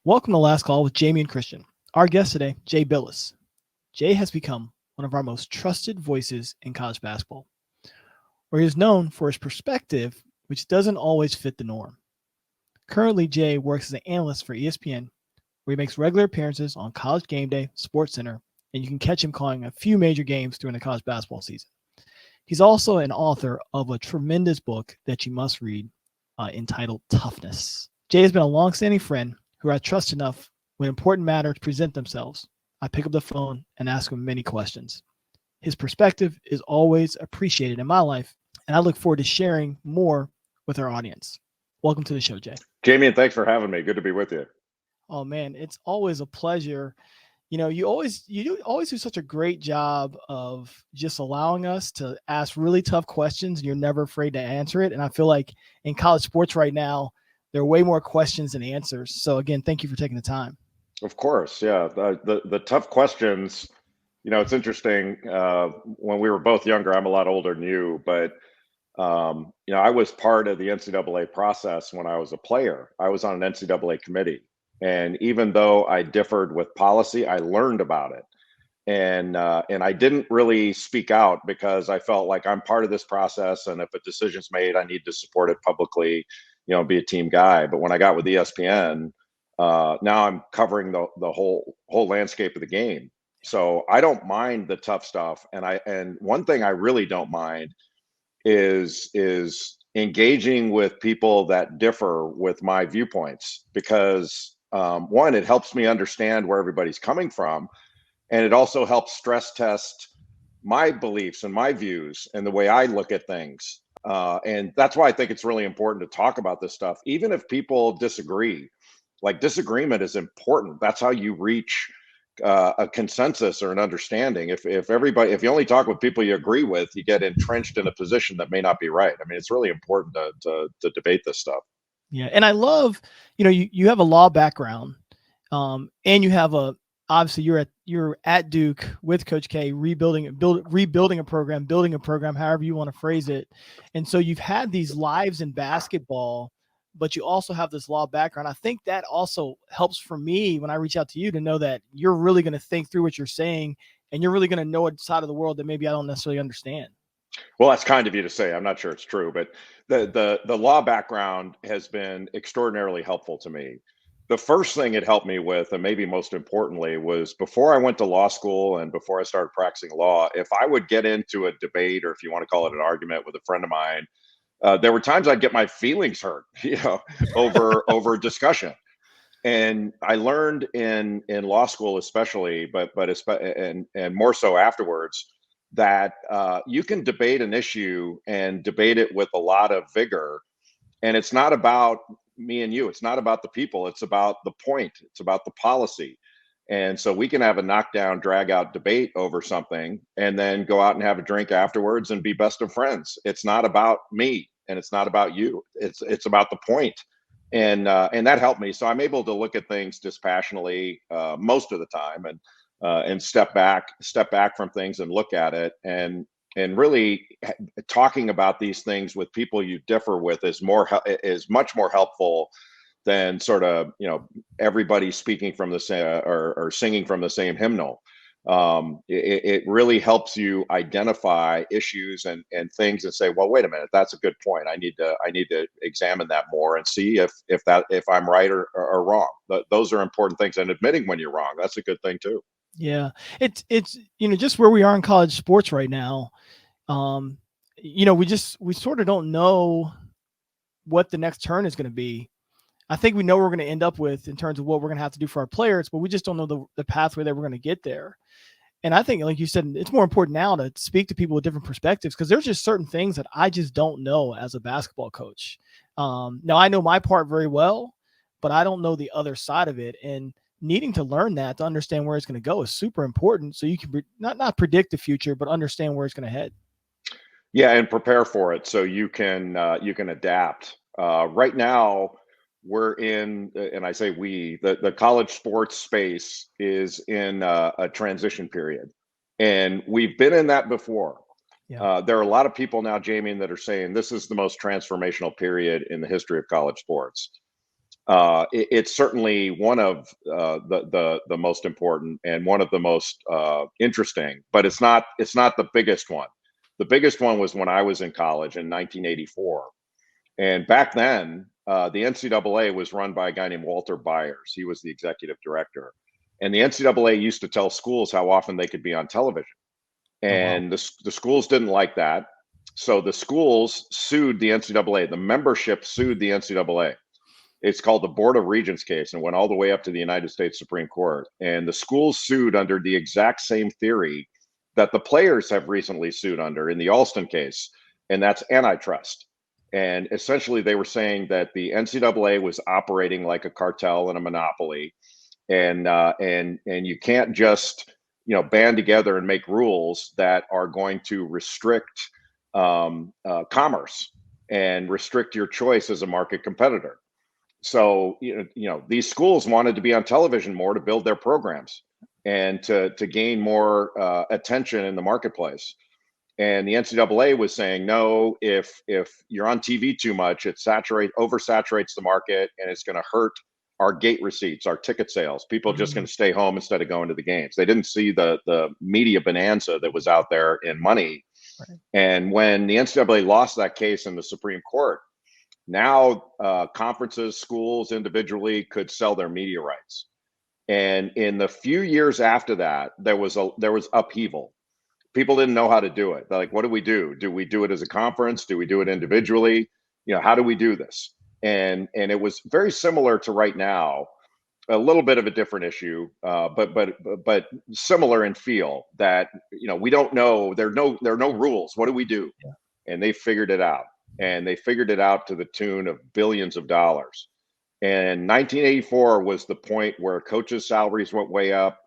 Welcome to Last Call with Jamion Christian. Our guest today, Jay Bilas. Jay has become one of our most trusted voices in college basketball, where he is known for his perspective, which doesn't always fit the norm. Currently, Jay works as an analyst for ESPN, where he makes regular appearances on College Game Day, SportsCenter, and you can catch him calling a few major games during the college basketball season. He's also an author of a tremendous book that you must read entitled Toughness. Jay has been a longstanding friend who I trust enough when important matters present themselves. I pick up the phone and ask him many questions. His perspective is always appreciated in my life, and I look forward to sharing more with our audience. Welcome to the show, Jay. Jamion, thanks for having me. Good to be with you. Oh man, it's always a pleasure. You always do such a great job of just allowing us to ask really tough questions, and you're never afraid to answer it. And I feel like in college sports right now, there are way more questions than answers. So again, thank you for taking the time. Of course, yeah. The tough questions. It's interesting. When we were both younger, I'm a lot older than you, but I was part of the NCAA process when I was a player. I was on an NCAA committee, and even though I differed with policy, I learned about it, and I didn't really speak out because I felt like I'm part of this process, and if a decision's made, I need to support it publicly. Be a team guy. But when I got with ESPN, now I'm covering the whole landscape of the game. So I don't mind the tough stuff. And one thing I really don't mind is engaging with people that differ with my viewpoints, because one, it helps me understand where everybody's coming from, and it also helps stress test my beliefs and my views and the way I look at things. And that's why I think it's really important to talk about this stuff, even if people disagree. Like, disagreement is important. That's how you reach a consensus or an understanding. If you only talk with people you agree with, you get entrenched in a position that may not be right. I mean, it's really important to debate this stuff. Yeah, and I love, you have a law background, and you have obviously you're at Duke with Coach K, rebuilding a program, building a program, however you want to phrase it. And so you've had these lives in basketball, but you also have this law background. I think that also helps for me when I reach out to you to know that you're really going to think through what you're saying, and you're really going to know a side of the world that maybe I don't necessarily understand. Well, that's kind of you to say. I'm not sure it's true, but the law background has been extraordinarily helpful to me. The first thing it helped me with, and maybe most importantly, was before I went to law school and before I started practicing law, if I would get into a debate, or if you want to call it an argument, with a friend of mine, there were times I'd get my feelings hurt, over discussion. And I learned in law school, especially, and more so afterwards, that you can debate an issue and debate it with a lot of vigor. And it's not about me and you. It's not about the people. It's about the point. It's about the policy. And so we can have a knockdown, drag out debate over something and then go out and have a drink afterwards and be best of friends. It's not about me and it's not about you. It's about the point. And that helped me. So I'm able to look at things dispassionately most of the time, and step back from things and look at it, and really talking about these things with people you differ with is much more helpful than sort of everybody speaking from the same or singing from the same hymnal. It really helps you identify issues and things and say, well, wait a minute, that's a good point. I need to examine that more and see if I'm right or wrong. Those are important things, and admitting when you're wrong, that's a good thing too. Yeah, it's just where we are in college sports right now. We sort of don't know what the next turn is going to be. I think we know what we're going to end up with in terms of what we're going to have to do for our players, but we just don't know the pathway that we're going to get there. And I think, like you said, it's more important now to speak to people with different perspectives, because there's just certain things that I just don't know as a basketball coach. Now, I know my part very well, but I don't know the other side of it. And needing to learn that to understand where it's going to go is super important, so you can not predict the future, but understand where it's going to head. Yeah, and prepare for it so you can adapt. Right now, we're in, and I say the college sports space is in a transition period, and we've been in that before. Yeah. There are a lot of people now, Jamion, that are saying this is the most transformational period in the history of college sports. It's certainly one of the most important and one of the most interesting, but it's not the biggest one. The biggest one was when I was in college in 1984, and back then the NCAA was run by a guy named Walter Byers. He was the executive director, and the NCAA used to tell schools how often they could be on television, and the schools didn't like that, so the schools sued the NCAA. The membership sued the NCAA. It's called the Board of Regents case and went all the way up to the United States Supreme Court. And the schools sued under the exact same theory that the players have recently sued under in the Alston case, and that's antitrust. And essentially, they were saying that the NCAA was operating like a cartel and a monopoly, and you can't just band together and make rules that are going to restrict commerce and restrict your choice as a market competitor. So these schools wanted to be on television more to build their programs and to gain more attention in the marketplace. And the NCAA was saying, no, if you're on TV too much, it oversaturates the market, and it's going to hurt our gate receipts, our ticket sales. People are just going to stay home instead of going to the games. They didn't see the media bonanza that was out there in money. Right. And when the NCAA lost that case in the Supreme Court, now conferences, schools individually could sell their media rights. And in the few years after that, there was upheaval. People didn't know how to do it. They're like, what do we do? Do we do it as a conference? Do we do it individually? How do we do this? And it was very similar to right now, a little bit of a different issue, but similar in feel that we don't know. There are no rules. What do we do? Yeah. And they figured it out. And they figured it out to the tune of billions of dollars. And 1984 was the point where coaches' salaries went way up.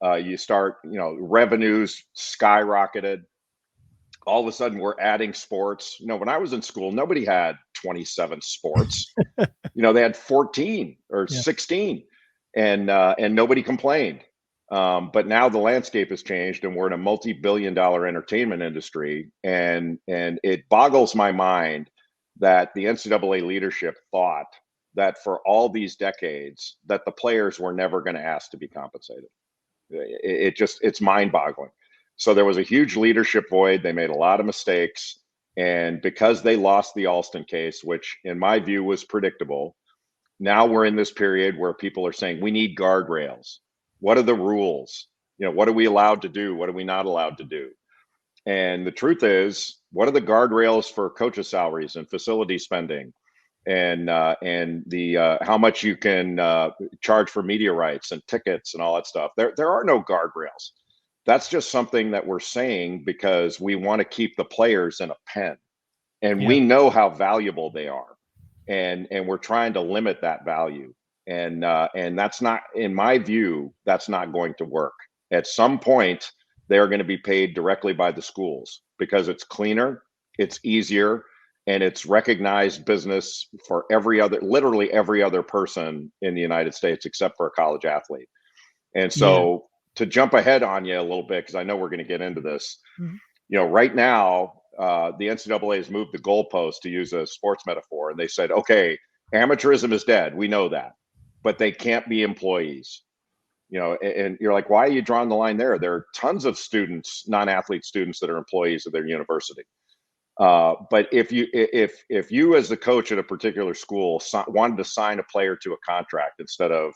Revenues skyrocketed. All of a sudden, we're adding sports. When I was in school, nobody had 27 sports. They had 14 or 16, and nobody complained. But now the landscape has changed, and we're in a multi-billion-dollar entertainment industry, and it boggles my mind that the NCAA leadership thought that for all these decades that the players were never going to ask to be compensated. It's mind-boggling. So there was a huge leadership void. They made a lot of mistakes, and because they lost the Alston case, which in my view was predictable, now we're in this period where people are saying we need guardrails. What are the rules? What are we allowed to do? What are we not allowed to do? And the truth is, what are the guardrails for coaches' salaries and facility spending, and the how much you can charge for media rights and tickets and all that stuff? There are no guardrails. That's just something that we're saying because we want to keep the players in a pen, and we know how valuable they are, and we're trying to limit that value. And that's not, in my view, that's not going to work. At some point, they're going to be paid directly by the schools because it's cleaner, it's easier, and it's recognized business for literally every other person in the United States except for a college athlete. And so to jump ahead on you a little bit, because I know we're going to get into this, right now, the NCAA has moved the goalpost, to use a sports metaphor, and they said, okay, amateurism is dead. We know that. But they can't be employees, and you're like, why are you drawing the line there? There are tons of students, non-athlete students, that are employees of their university. But if you as the coach at a particular school wanted to sign a player to a contract instead of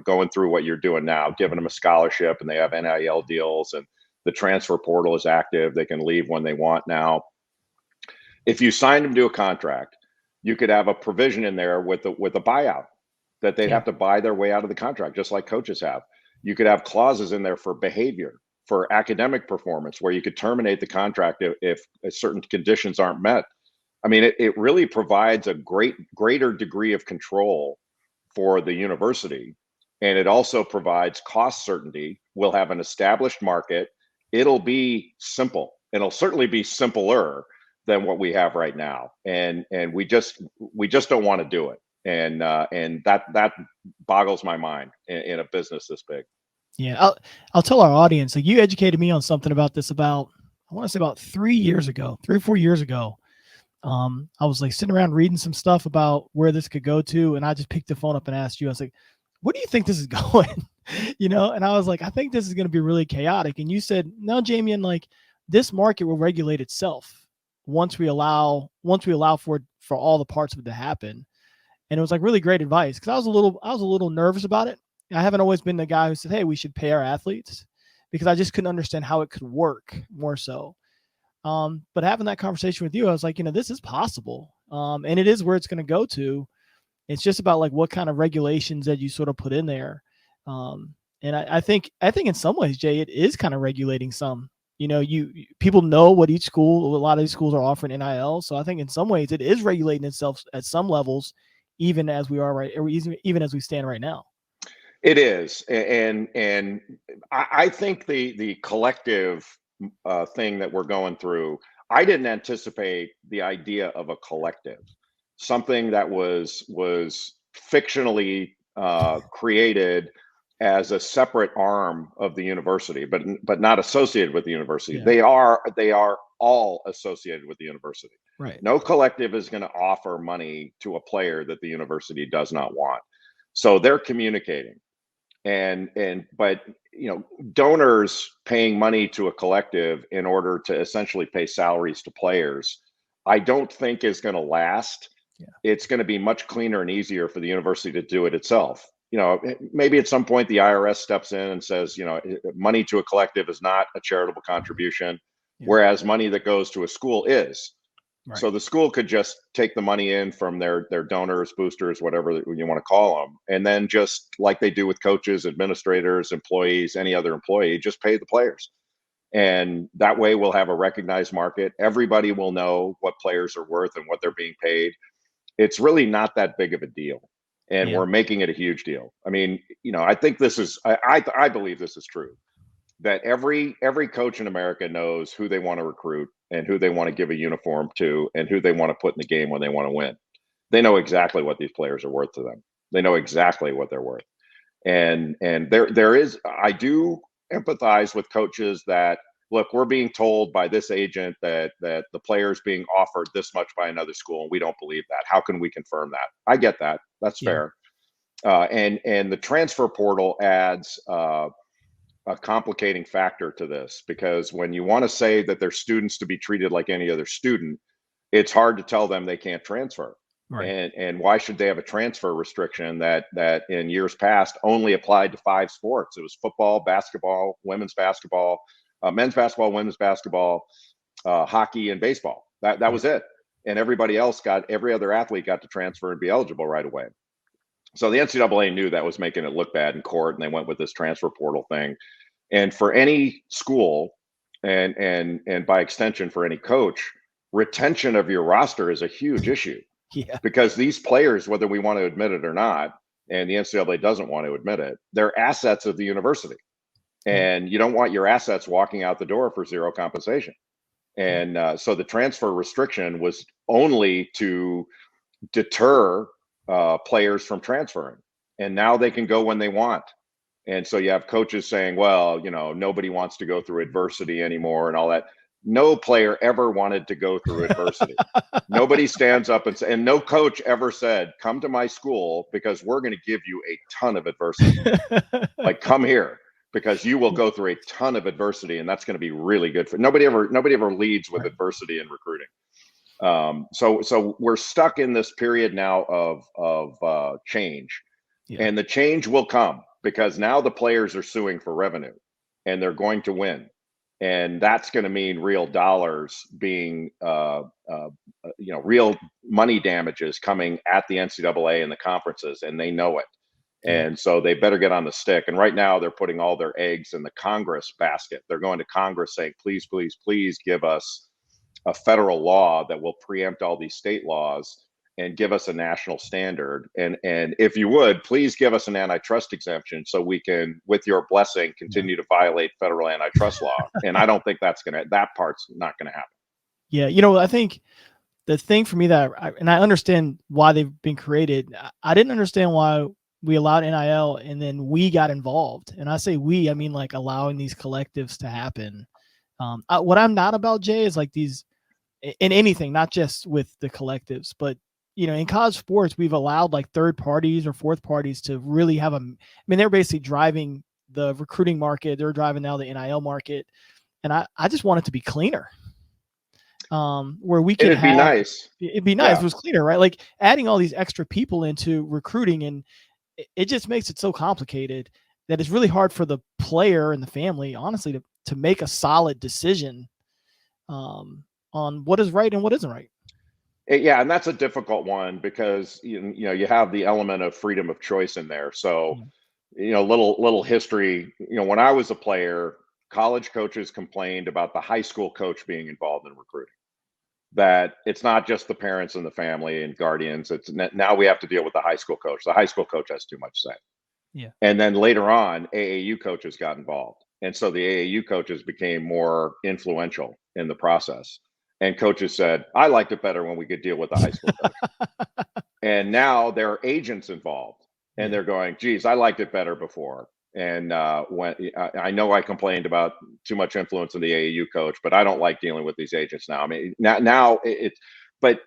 going through what you're doing now, giving them a scholarship, and they have NIL deals, and the transfer portal is active, they can leave when they want now. If you signed them to a contract, you could have a provision in there with a buyout, that they'd have to buy their way out of the contract, just like coaches have. You could have clauses in there for behavior, for academic performance, where you could terminate the contract if certain conditions aren't met. I mean, it really provides a greater degree of control for the university. And it also provides cost certainty. We'll have an established market. It'll be simple. It'll certainly be simpler than what we have right now. And we just don't want to do it. And that boggles my mind in a business this big. Yeah, I'll tell our audience. Like, you educated me on something about this I want to say about 3 or 4 years ago. I was like sitting around reading some stuff about where this could go to, and I just picked the phone up and asked you. I was like, "What do you think this is going?" And I was like, "I think this is going to be really chaotic." And you said, "No, Jamion, like this market will regulate itself once we allow for all the parts of it to happen." And it was like really great advice because I was a little nervous about it. I haven't always been the guy who said, "Hey, we should pay our athletes," because I just couldn't understand how it could work more so. But having that conversation with you, I was like, this is possible. And it is where it's going to go to. It's just about like what kind of regulations that you sort of put in there. And I think in some ways, Jay, it is kind of regulating some. People know what each school, a lot of these schools are offering NIL. So I think in some ways it is regulating itself at some levels, even as we are right, or even as we stand right now. It is, and I think the collective thing that we're going through. I didn't anticipate the idea of a collective, something that was fictionally created as a separate arm of the university, but not associated with the university. Yeah. They are all associated with the university. Right. No collective is going to offer money to a player that the university does not want. So they're communicating. But donors paying money to a collective in order to essentially pay salaries to players, I don't think is going to last. Yeah. It's going to be much cleaner and easier for the university to do it itself. Maybe at some point the IRS steps in and says, money to a collective is not a charitable contribution, whereas money that goes to a school is. Right. So the school could just take the money in from their donors, boosters, whatever you want to call them, and then just like they do with coaches, administrators, employees, any other employee, just pay the players. And that way we'll have a recognized market. Everybody will know what players are worth and what they're being paid. It's really not that big of a deal. And we're making it a huge deal. I mean, I think this is, I believe this is true, that every coach in America knows who they want to recruit and who they want to give a uniform to and who they want to put in the game when they want to win. They know exactly what these players are worth to them. They know exactly what they're worth. And there is, I do empathize with coaches that, look, we're being told by this agent that the player's being offered this much by another school, and we don't believe that. How can we confirm that? I get that. That's fair. And the transfer portal adds a complicating factor to this, because when you want to say that they're students to be treated like any other student, it's hard to tell them they can't transfer. Right. And why should they have a transfer restriction that in years past only applied to 5 sports? It was football, basketball, women's basketball, men's basketball, women's basketball, hockey, and baseball. That was it. And every other athlete got to transfer and be eligible right away. So the NCAA knew that was making it look bad in court, and they went with this transfer portal thing. And for any school, and by extension for any coach, retention of your roster is a huge issue. Yeah. Because these players, whether we want to admit it or not, and the NCAA doesn't want to admit it, they're assets of the university. And you don't want your assets walking out the door for zero compensation. And so the transfer restriction was only to deter players from transferring. And now they can go when they want. And so you have coaches saying, well, nobody wants to go through adversity anymore and all that. No player ever wanted to go through adversity. Nobody stands up and no coach ever said, come to my school because we're going to give you a ton of adversity. Like, come here because you will go through a ton of adversity, and that's going to be really good for nobody ever leads with adversity in recruiting. So we're stuck in this period now of change, and the change will come because now the players are suing for revenue, and they're going to win, and that's going to mean real dollars being, real money damages coming at the NCAA and the conferences, and they know it, and so they better get on the stick. And right now they're putting all their eggs in the Congress basket. They're going to Congress saying, please, please, please give us a federal law that will preempt all these state laws and give us a national standard. And if you would, please give us an antitrust exemption so we can, with your blessing, continue to violate federal antitrust law. And I don't think that part's not going to happen. Yeah. I think the thing for me and I understand why they've been created. I didn't understand why we allowed NIL and then we got involved. And I say we, I mean like allowing these collectives to happen. What I'm not about, Jay, is like these in anything, not just with the collectives, but in college sports, we've allowed like third parties or fourth parties to really have they're basically driving the recruiting market. They're driving now the NIL market. And I just want it to be cleaner. Where we could It'd be nice. It'd be nice if it was cleaner, right? Like adding all these extra people into recruiting, and it just makes it so complicated that it's really hard for the player and the family, honestly, to make a solid decision on what is right and what isn't right. Yeah, and that's a difficult one because you have the element of freedom of choice in there. So, little history. When I was a player, college coaches complained about the high school coach being involved in recruiting. That it's not just the parents and the family and guardians. It's now we have to deal with the high school coach. The high school coach has too much say. Yeah. And then later on, AAU coaches got involved. And so the AAU coaches became more influential in the process. And coaches said, I liked it better when we could deal with the high school coach. And now there are agents involved. And they're going, geez, I liked it better before. And when I know I complained about too much influence in the AAU coach, but I don't like dealing with these agents now. I mean, now but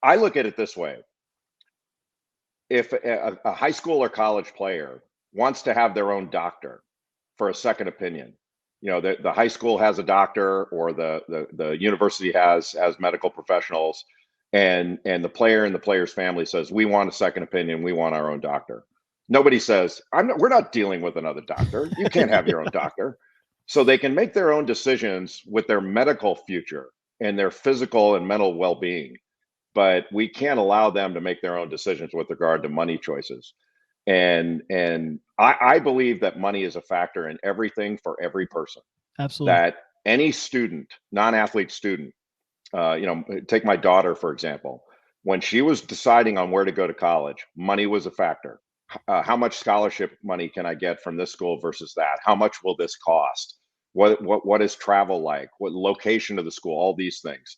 I look at it this way. If a high school or college player wants to have their own doctor for a second opinion, the high school has a doctor or the university has medical professionals, and the player and the player's family says, we want a second opinion, we want our own doctor. Nobody says, we're not dealing with another doctor. You can't have your own doctor. So they can make their own decisions with their medical future and their physical and mental well-being. But we can't allow them to make their own decisions with regard to money choices. And I believe that money is a factor in everything for every person. Absolutely. That any student, non-athlete student, take my daughter, for example, when she was deciding on where to go to college, money was a factor. How much scholarship money can I get from this school versus that? How much will this cost? What is travel like? What location of the school? All these things.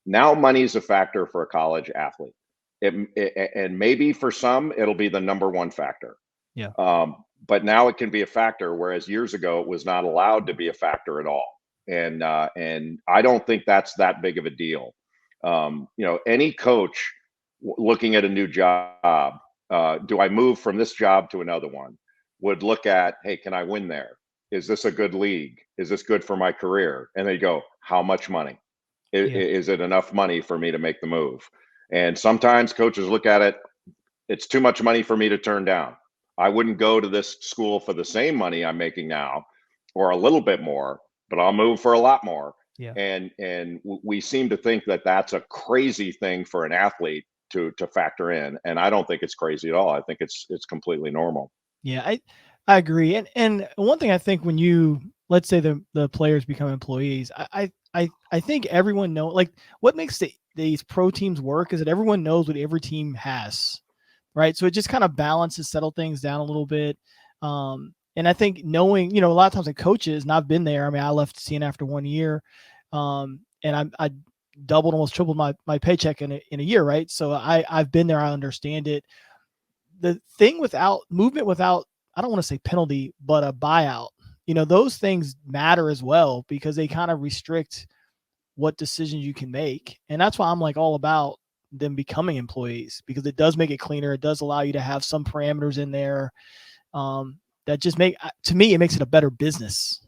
Now money is a factor for a college athlete. And maybe for some, it'll be the number one factor. Yeah. But now it can be a factor, whereas years ago it was not allowed to be a factor at all. And I don't think that's that big of a deal. Any coach looking at a new job, do I move from this job to another one, would look at, hey, can I win there? Is this a good league? Is this good for my career? And they go, how much money? Is it enough money for me to make the move? And sometimes coaches look at it, it's too much money for me to turn down. I wouldn't go to this school for the same money I'm making now or a little bit more, but I'll move for a lot more. Yeah. And we seem to think that that's a crazy thing for an athlete to factor in. And I don't think it's crazy at all. I think it's completely normal. Yeah, I agree. And one thing I think when let's say the players become employees, I think everyone know, like, what makes these pro teams work is that everyone knows what every team has, right? So it just kind of balances, settle things down a little bit. And I think knowing, a lot of times the coaches, and I've been there. I mean, I left CN after 1 year, and I doubled, almost tripled my paycheck in a year, right? So I've been there. I understand it. The thing without movement, without, I don't want to say penalty, but a buyout, those things matter as well, because they kind of restrict what decisions you can make. And that's why I'm like all about them becoming employees, because it does make it cleaner. It does allow you to have some parameters in there that just to me, it makes it a better business.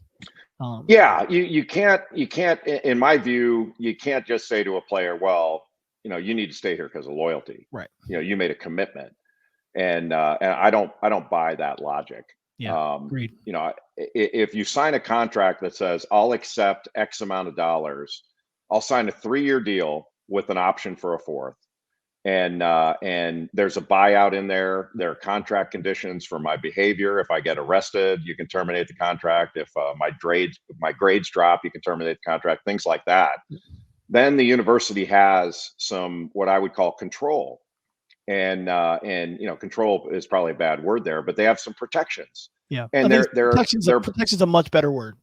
Yeah, you can't, in my view, you can't just say to a player, well, you need to stay here because of loyalty. Right. You made a commitment. And I don't buy that logic. Yeah, agreed. If you sign a contract that says I'll accept X amount of dollars, I'll sign a 3-year deal with an option for a fourth, and there's a buyout in there. There are contract conditions for my behavior. If I get arrested, you can terminate the contract. If my grades drop, you can terminate the contract. Things like that. Then the university has some, what I would call, control. And control is probably a bad word there, but they have some protections. Yeah, and protection's a much better word.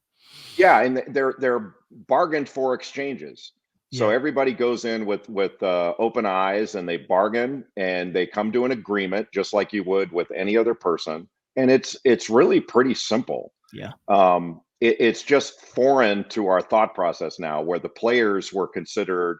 Yeah, and they're bargained for exchanges. So everybody goes in with open eyes, and they bargain, and they come to an agreement just like you would with any other person. And it's really pretty simple. Yeah. It's just foreign to our thought process now, where the players were considered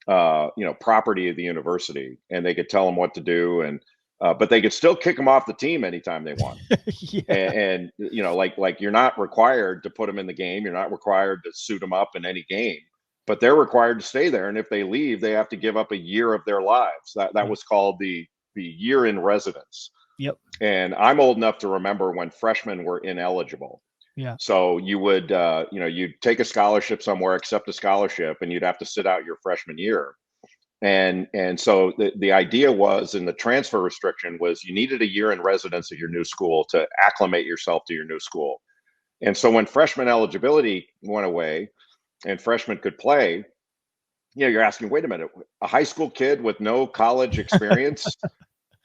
property of the university, and they could tell them what to do, and but they could still kick them off the team anytime they want. Yeah. And like you're not required to put them in the game. You're not required to suit them up in any game, but they're required to stay there. And if they leave, they have to give up a year of their lives. That was called the year in residence. Yep. And I'm old enough to remember when freshmen were ineligible. Yeah. So you would, you'd take a scholarship somewhere, accept a scholarship, and you'd have to sit out your freshman year. And so the idea was, and the transfer restriction was, you needed a year in residence at your new school to acclimate yourself to your new school. And so when freshman eligibility went away and freshmen could play, you're asking, wait a minute, a high school kid with no college experience,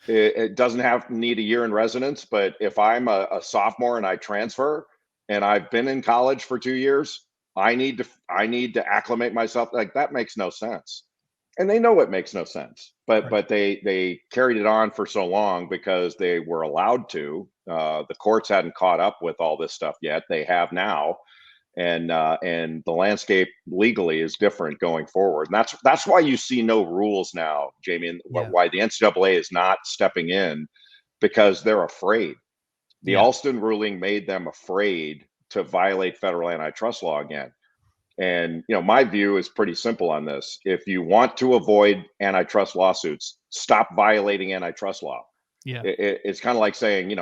it doesn't need a year in residence. But if I'm a sophomore and I transfer and I've been in college for 2 years, I need to acclimate myself. Like, that makes no sense. And they know it makes no sense, but they carried it on for so long because they were allowed to. The courts hadn't caught up with all this stuff yet. They have now, and the landscape legally is different going forward. And that's why you see no rules now, Jamion. Why the NCAA is not stepping in, because they're afraid. The Alston ruling made them afraid to violate federal antitrust law again. And, my view is pretty simple on this. If you want to avoid antitrust lawsuits, stop violating antitrust law. Yeah. It's kind of like saying,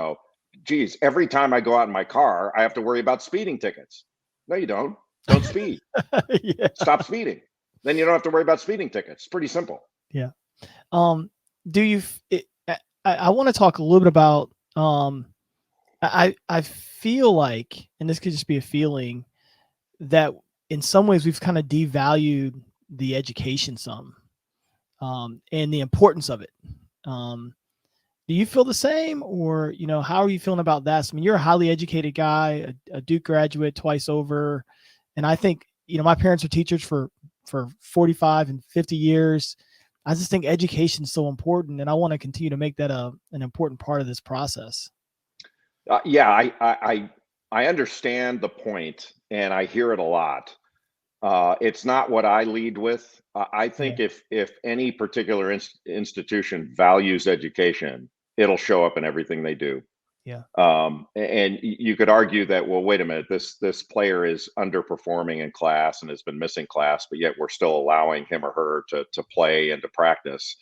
geez, every time I go out in my car, I have to worry about speeding tickets. No, you don't. Don't speed. Yeah. Stop speeding. Then you don't have to worry about speeding tickets. Pretty simple. Yeah. I want to talk a little bit about, I feel like, and this could just be a feeling, that in some ways we've kind of devalued the education some, and the importance of it. Do you feel the same, or, how are you feeling about that? So, I mean, you're a highly educated guy, a Duke graduate twice over. And I think, my parents are teachers for 45 and 50 years. I just think education is so important, and I want to continue to make that an important part of this process. I understand the point, and I hear it a lot. It's not what I lead with. I think if any particular institution values education, it'll show up in everything they do. Yeah. And you could argue that, well, wait a minute, this player is underperforming in class and has been missing class, but yet we're still allowing him or her to play and to practice.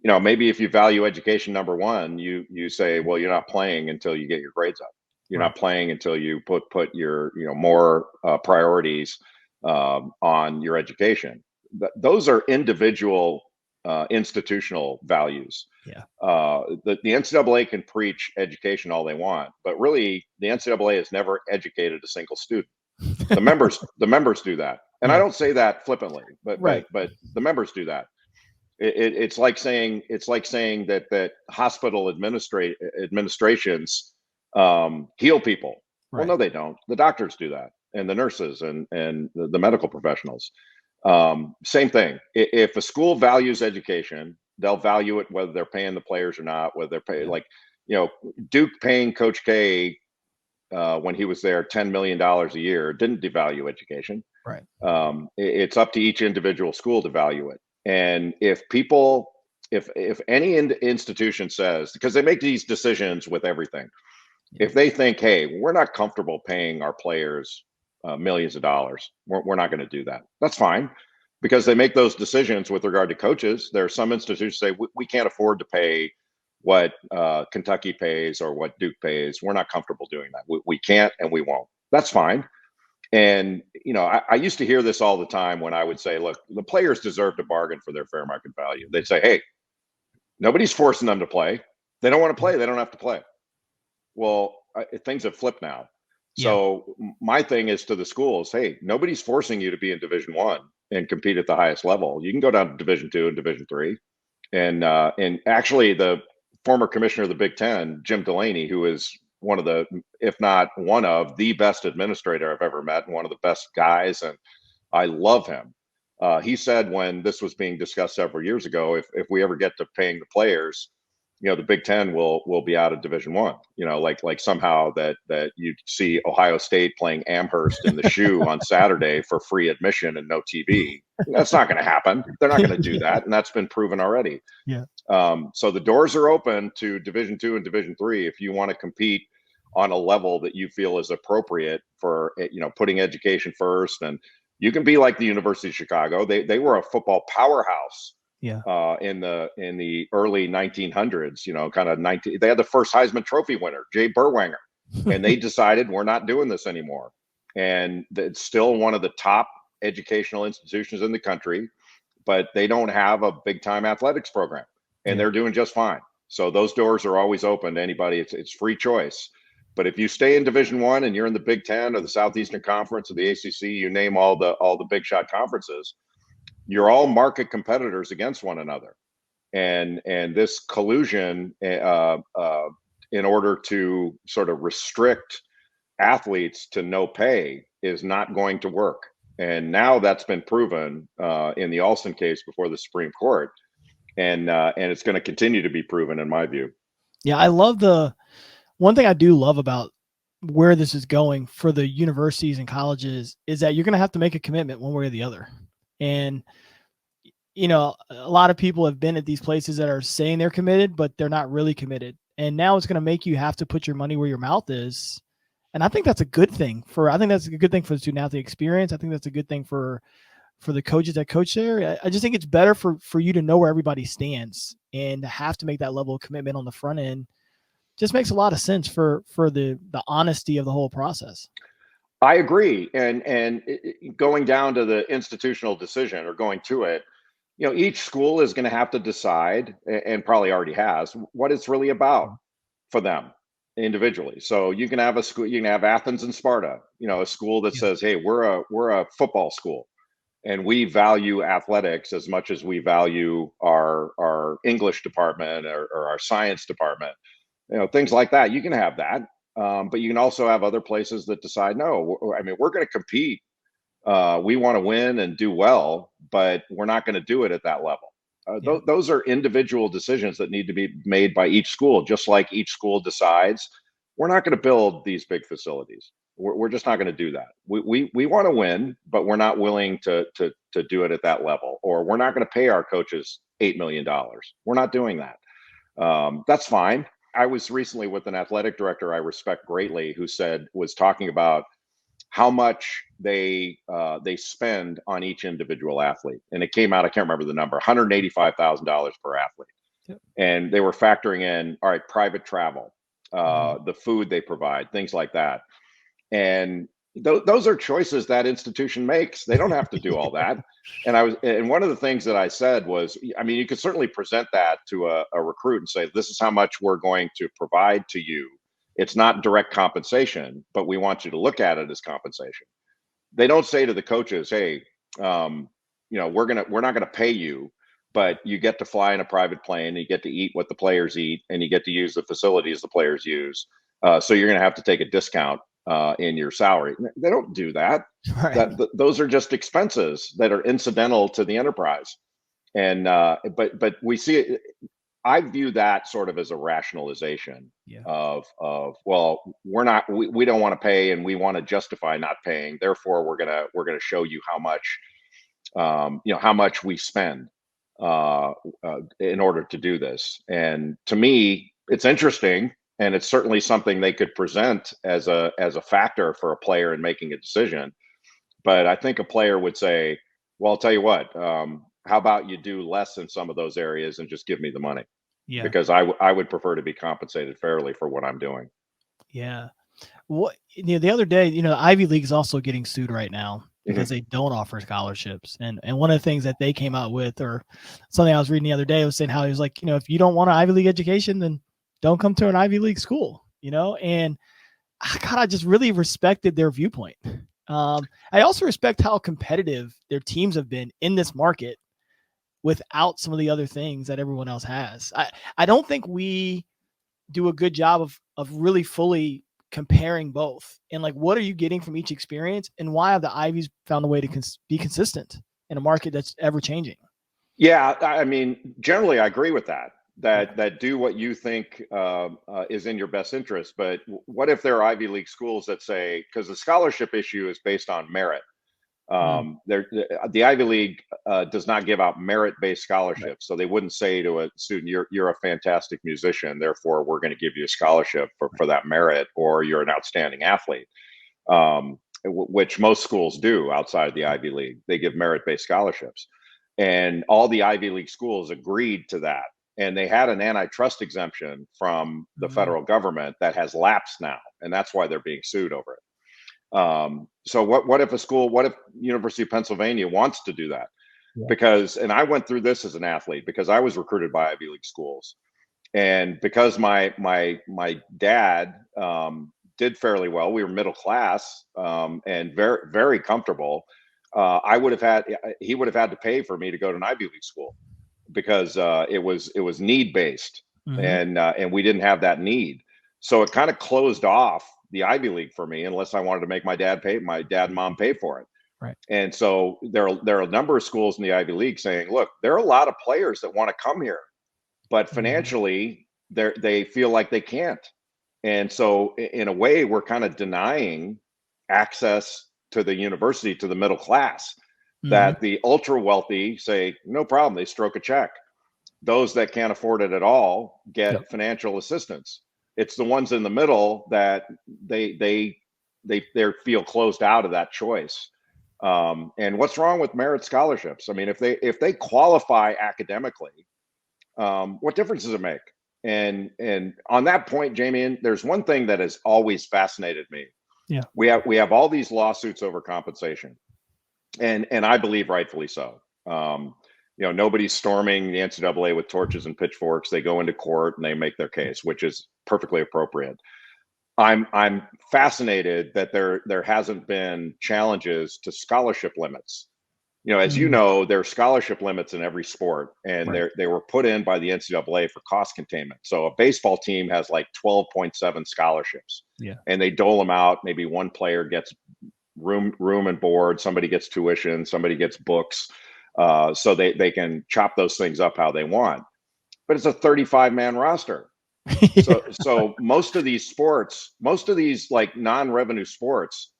Maybe if you value education, number one, you say, well, you're not playing until you get your grades up. You're not playing until you put your more priorities on your education. Those are individual institutional values. Yeah. The NCAA can preach education all they want, but really the NCAA has never educated a single student. The members do that, and I don't say that flippantly, but the members do that. It's like saying that hospital administrations heal people. Well, no, they don't. The doctors do that, and the nurses and the medical professionals. Same thing. If a school values education, they'll value it whether they're paying the players or not, whether they're paying, Duke paying Coach K when he was there $10 million a year didn't devalue education. Right. It's up to each individual school to value it. And if any institution says, because they make these decisions with everything, if they think, hey, we're not comfortable paying our players millions of dollars, we're not going to do that. That's fine, because they make those decisions with regard to coaches. There are some institutions say we can't afford to pay what Kentucky pays or what Duke pays. We're not comfortable doing that. We can't, and we won't. That's fine. And, I used to hear this all the time when I would say, look, the players deserve to bargain for their fair market value. They'd say, hey, nobody's forcing them to play. They don't want to play. They don't have to play. Well, things have flipped now. So my thing is to the schools, hey, nobody's forcing you to be in Division I and compete at the highest level. You can go down to Division II and Division III. And actually the former commissioner of the Big Ten, Jim Delaney, who is one of the, if not one of the best administrator I've ever met, and one of the best guys, and I love him. He said when this was being discussed several years ago, if we ever get to paying the players, the Big Ten will be out of Division I. Like somehow that you'd see Ohio State playing Amherst in the shoe on Saturday for free admission and no TV. That's not going to happen. They're not going to do Yeah. that, and that's been proven already. Yeah. So the doors are open to Division II and Division III if you want to compete on a level that you feel is appropriate for putting education first. And you can be like the University of Chicago. They were a football powerhouse Yeah. in the early 1900s. They had the first Heisman Trophy winner, Jay Burwanger, and they decided we're not doing this anymore. And it's still one of the top educational institutions in the country, but they don't have a big time athletics program, and they're doing just fine. So those doors are always open to anybody. It's free choice. But if you stay in Division I and you're in the Big Ten or the Southeastern Conference or the ACC, you name all the big shot conferences, you're all market competitors against one another. And this collusion, in order to sort of restrict athletes to no pay, is not going to work. And now that's been proven in the Alston case before the Supreme Court, and it's going to continue to be proven, in my view. Yeah, I love one thing I do love about where this is going for the universities and colleges is that you're going to have to make a commitment one way or the other. And, a lot of people have been at these places that are saying they're committed, but they're not really committed. And now it's going to make you have to put your money where your mouth is. And I think that's a good thing for the student athlete experience. I think that's a good thing for the coaches that coach there. I just think it's better for you to know where everybody stands and to have to make that level of commitment on the front end. Just makes a lot of sense for the honesty of the whole process. I agree. And going down to the institutional decision, or going to it, each school is going to have to decide, and probably already has, what it's really about for them individually. So you can have a school, you can have Athens and Sparta, a school that says, hey, we're a football school, and we value athletics as much as we value our English department or our science department, things like that. You can have that. But you can also have other places that decide, no, we're going to compete. We want to win and do well, but we're not going to do it at that level. Those are individual decisions that need to be made by each school, just like each school decides, we're not going to build these big facilities. We're just not going to do that. We want to win, but we're not willing to do it at that level, or we're not going to pay our coaches $8 million. We're not doing that. That's fine. I was recently with an athletic director I respect greatly, who was talking about how much they spend on each individual athlete, and it came out, I can't remember the number, $185,000 per athlete. Yep. And they were factoring in, all right, private travel, the food they provide, things like that. And those are choices that institution makes. They don't have to do all that. And one of the things that I said was, you could certainly present that to a recruit and say, this is how much we're going to provide to you. It's not direct compensation, but we want you to look at it as compensation. They don't say to the coaches, hey, we're not going to pay you, but you get to fly in a private plane, and you get to eat what the players eat, and you get to use the facilities the players use. So you're going to have to take a discount in your salary. They don't do that. Right. Those are just expenses that are incidental to the enterprise. And but we see it. I view that sort of as a rationalization of well, we don't want to pay, and we want to justify not paying. Therefore, we're gonna show you how much we spend in order to do this. And to me, it's interesting. And it's certainly something they could present as a factor for a player in making a decision. But I think a player would say, well, I'll tell you what, how about you do less in some of those areas and just give me the money? Yeah. Because I would prefer to be compensated fairly for what I'm doing. Yeah. The other day, the Ivy League is also getting sued right now because they don't offer scholarships. And one of the things that they came out with, or something I was reading the other day, was saying how he was like, if you don't want an Ivy League education, then don't come to an Ivy League school, and God, I just really respected their viewpoint. I also respect how competitive their teams have been in this market without some of the other things that everyone else has. I don't think we do a good job of really fully comparing both. And like, what are you getting from each experience, and why have the Ivies found a way to be consistent in a market that's ever changing? Yeah. Generally I agree with that. That do what you think is in your best interest. But what if there are Ivy League schools that say, because the scholarship issue is based on merit, The Ivy League does not give out merit-based scholarships, right. So they wouldn't say to a student, "You're a fantastic musician, therefore we're going to give you a scholarship for that merit," or "You're an outstanding athlete," which most schools do outside of the Ivy League. They give merit-based scholarships, and all the Ivy League schools agreed to that. And they had an antitrust exemption from the federal government that has lapsed now, and that's why they're being sued over it. So what if University of Pennsylvania wants to do that? Yeah. Because, and I went through this as an athlete because I was recruited by Ivy League schools, and because my dad did fairly well, we were middle class and very, very comfortable. He would have had to pay for me to go to an Ivy League school because it was need based, and we didn't have that need. So it kind of closed off the Ivy League for me, unless I wanted to make my dad and mom pay for it. Right. And so there are a number of schools in the Ivy League saying, look, there are a lot of players that want to come here, but financially they feel like they can't. And so in a way, we're kind of denying access to the university to the middle class, that the ultra wealthy say, no problem, they stroke a check. Those that can't afford it at all get financial assistance. It's the ones in the middle that they feel closed out of that choice. And what's wrong with merit scholarships? I mean, if they qualify academically, what difference does it make? And on that point, Jamion, there's one thing that has always fascinated me. Yeah, we have all these lawsuits over compensation, and I believe rightfully so. Nobody's storming the NCAA with torches and pitchforks. They go into court and they make their case, which is perfectly appropriate. I'm fascinated that there hasn't been challenges to scholarship limits. As you know, there are scholarship limits in every sport, and they were put in by the NCAA for cost containment. So a baseball team has like 12.7 scholarships, and they dole them out. Maybe one player gets room and board, somebody gets tuition, somebody gets books. So they can chop those things up how they want, but it's a 35-man roster. So most of these sports, most of these like non-revenue sports,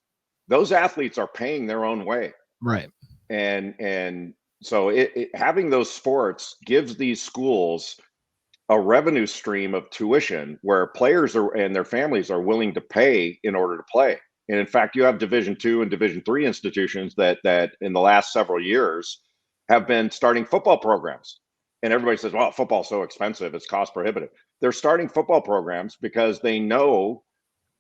those athletes are paying their own way. Right. And so having those sports gives these schools a revenue stream of tuition where players and their families are willing to pay in order to play. And in fact, you have Division II and Division III institutions that in the last several years have been starting football programs. And everybody says, well, football's so expensive, it's cost prohibitive. They're starting football programs because they know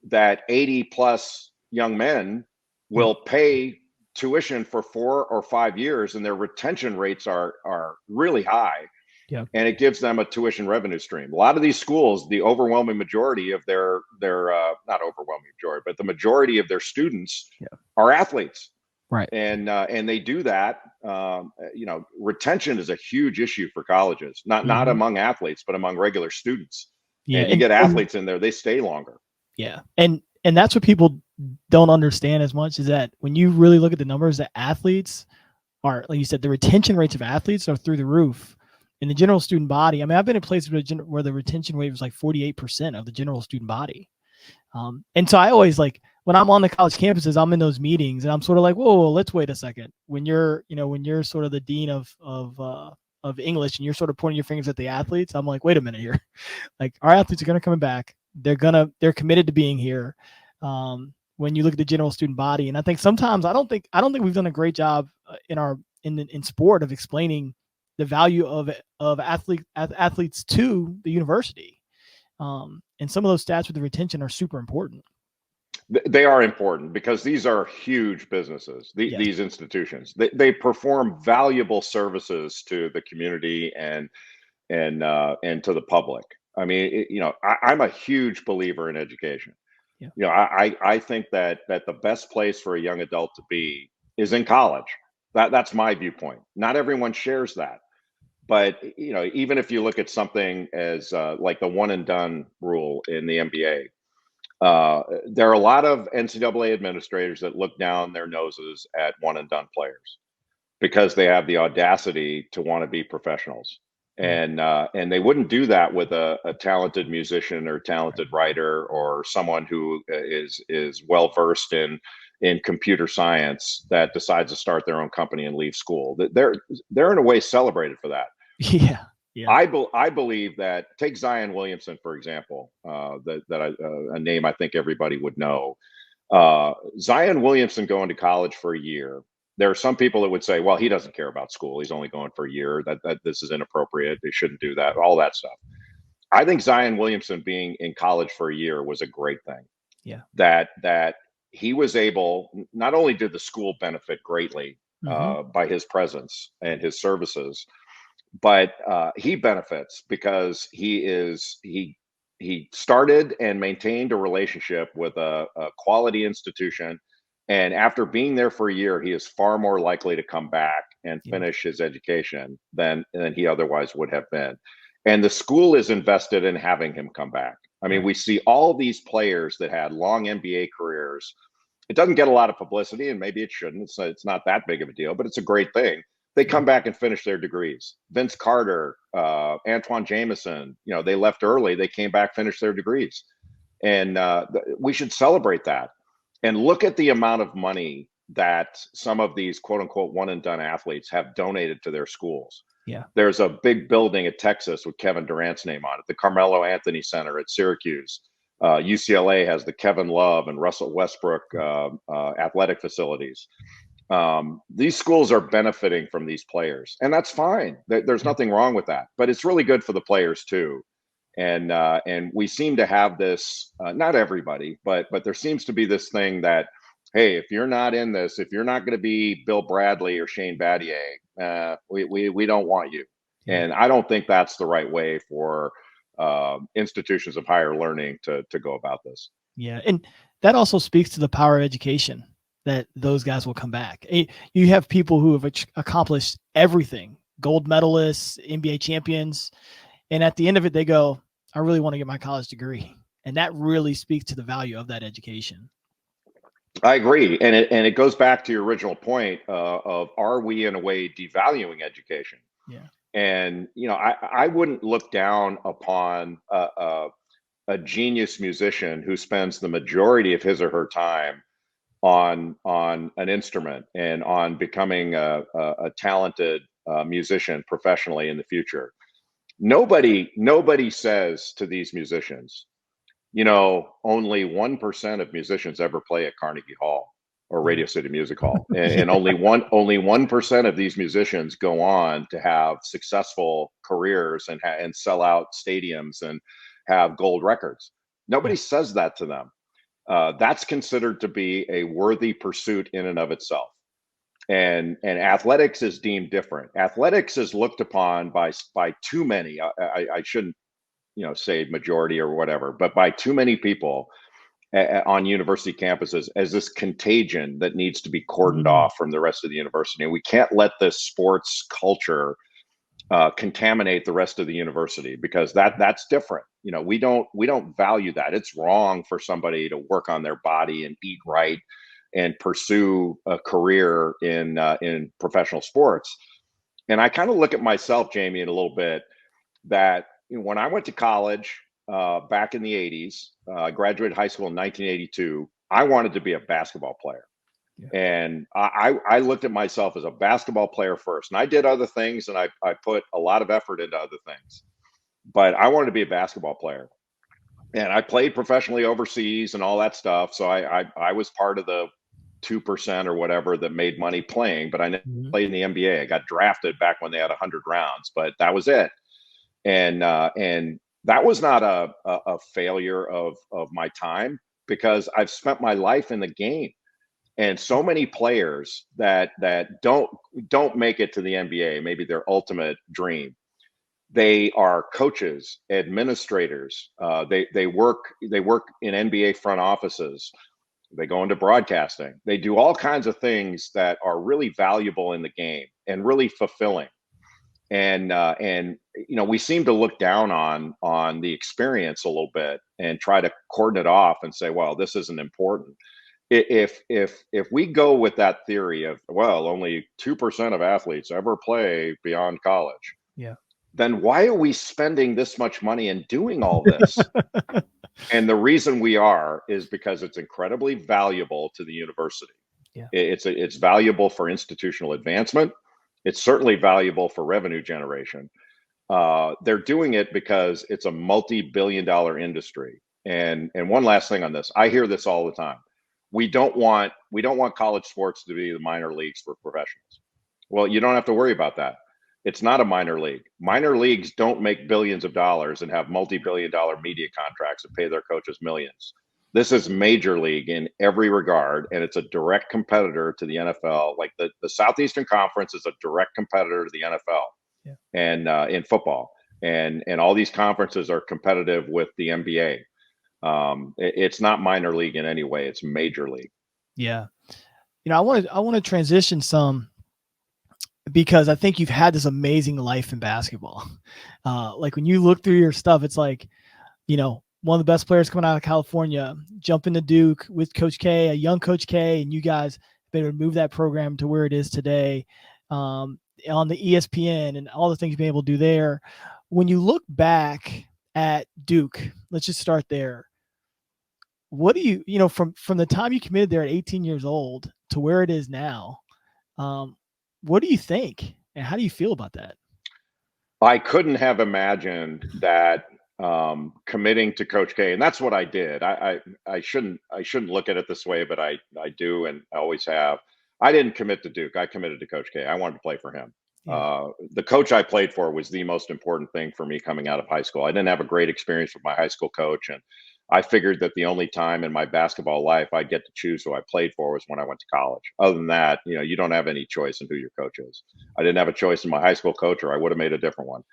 that 80 plus young men will pay tuition for 4 or 5 years, and their retention rates are really high. Yeah. And it gives them a tuition revenue stream. A lot of these schools, the overwhelming majority of their not overwhelming majority, but the majority of their students are athletes. Right. And they do that. Retention is a huge issue for colleges, not among athletes, but among regular students. Yeah. And you get athletes in there, they stay longer. Yeah. And that's what people don't understand as much, is that when you really look at the numbers, that athletes are, like you said, the retention rates of athletes are through the roof. In the general student body, I mean, I've been in places where the retention rate was like 48% of the general student body. And so I always, like, when I'm on the college campuses, I'm in those meetings and I'm sort of like, whoa, let's wait a second. When you're sort of the dean of English and you're sort of pointing your fingers at the athletes, I'm like, wait a minute here. Like, our athletes are going to come back. They're committed to being here. When you look at the general student body, and I think sometimes I don't think we've done a great job in sport of explaining the value of athletes to the university. And some of those stats with the retention are super important. They are important because these are huge businesses. These institutions, they perform valuable services to the community and to the public. I mean, I'm a huge believer in education. Yeah. I think that the best place for a young adult to be is in college. That's my viewpoint. Not everyone shares that. But, even if you look at something as like the one and done rule in the NBA, there are a lot of NCAA administrators that look down their noses at one and done players because they have the audacity to want to be professionals. And they wouldn't do that with a talented musician or talented writer or someone who is well versed in in computer science that decides to start their own company and leave school. They're in a way celebrated for that. Yeah. Yeah. I believe that, take Zion Williamson, for example, a name I think everybody would know. Zion Williamson going to college for a year. There are some people that would say, well, he doesn't care about school. He's only going for a year. That this is inappropriate. They shouldn't do that. All that stuff. I think Zion Williamson being in college for a year was a great thing. Yeah. That he was able, not only did the school benefit greatly by his presence and his services, but he benefits because he started and maintained a relationship with a quality institution, and after being there for a year, he is far more likely to come back and finish his education than he otherwise would have been. And the school is invested in having him come back. I mean, we see all these players that had long NBA careers. It doesn't get a lot of publicity, and maybe it shouldn't. It's not that big of a deal, but it's a great thing. They come back and finish their degrees. Vince Carter, Antoine Jameson, they left early. They came back, finished their degrees. And we should celebrate that. And look at the amount of money that some of these quote unquote one and done athletes have donated to their schools. Yeah. There's a big building at Texas with Kevin Durant's name on it, the Carmelo Anthony Center at Syracuse. UCLA has the Kevin Love and Russell Westbrook athletic facilities. These schools are benefiting from these players, and that's fine. There's nothing wrong with that, but it's really good for the players too. And we seem to have this, not everybody, but there seems to be this thing that, hey, if you're not in this, if you're not going to be Bill Bradley or Shane Battier, we don't want you. And I don't think that's the right way for institutions of higher learning to go about this. Yeah, and that also speaks to the power of education, that those guys will come back. You have people who have accomplished everything, gold medalists, NBA champions, and at the end of it, they go, I really want to get my college degree. And that really speaks to the value of that education. I agree. And it goes back to your original point of, are we in a way devaluing education? Yeah. And, I wouldn't look down upon a genius musician who spends the majority of his or her time on an instrument and on becoming a talented musician professionally in the future. Nobody says to these musicians, only 1% of musicians ever play at Carnegie Hall or Radio City Music Hall, and only 1% of these musicians go on to have successful careers and sell out stadiums and have gold records. Nobody says that to them. That's considered to be a worthy pursuit in and of itself. And athletics is deemed different. Athletics is looked upon by too many. I shouldn't, say majority or whatever, but by too many people on university campuses as this contagion that needs to be cordoned off from the rest of the university. And we can't let this sports culture contaminate the rest of the university, because that's different. We don't value that. It's wrong for somebody to work on their body and eat right and pursue a career in professional sports. And I kind of look at myself, Jamie, in a little bit, that when I went to college back in the 80s, I graduated high school in 1982. I wanted to be a basketball player. Yeah. And I looked at myself as a basketball player first. And I did other things, and I put a lot of effort into other things. But I wanted to be a basketball player. And I played professionally overseas and all that stuff. So I was part of the 2% or whatever that made money playing, but I never played in the NBA. I got drafted back when they had 100 rounds, but that was it. And that was not a failure of my time, because I've spent my life in the game. And so many players that don't make it to the NBA, maybe their ultimate dream, they are coaches, administrators. They work in NBA front offices. They go into broadcasting. They do all kinds of things that are really valuable in the game and really fulfilling. And we seem to look down on the experience a little bit and try to cordon it off and say, well, this isn't important. If we go with that theory of, well, only 2% of athletes ever play beyond college, yeah, then why are we spending this much money and doing all this? And the reason we are is because it's incredibly valuable to the university. Yeah. It's valuable for institutional advancement. It's certainly valuable for revenue generation. They're doing it because it's a multi-billion-dollar industry. And one last thing on this, I hear this all the time. We don't want college sports to be the minor leagues for professionals. Well, you don't have to worry about that. It's not a minor league. Minor leagues don't make billions of dollars and have multi-billion-dollar media contracts and pay their coaches millions. This is major league in every regard, and it's a direct competitor to the NFL. Like the Southeastern Conference is a direct competitor to the NFL. Yeah. And in football, and all these conferences are competitive with the NBA. It's not minor league in any way; it's major league. Yeah, I want to transition some, because I think you've had this amazing life in basketball. Like when you look through your stuff, it's like, one of the best players coming out of California, jump into Duke with Coach K, a young Coach K, and you guys have been able to move that program to where it is today. On the ESPN and all the things you've been able to do there. When you look back at Duke, let's just start there. What do you, from the time you committed there at 18 years old to where it is now, what do you think? And how do you feel about that? I couldn't have imagined that committing to Coach K, and that's what I did. I shouldn't look at it this way, but I do, and I always have. I didn't commit to Duke. I committed to Coach K. I wanted to play for him. Yeah. The coach I played for was the most important thing for me coming out of high school. I didn't have a great experience with my high school coach, and I figured that the only time in my basketball life I'd get to choose who I played for was when I went to college. Other than that, you don't have any choice in who your coach is. I didn't have a choice in my high school coach, or I would have made a different one.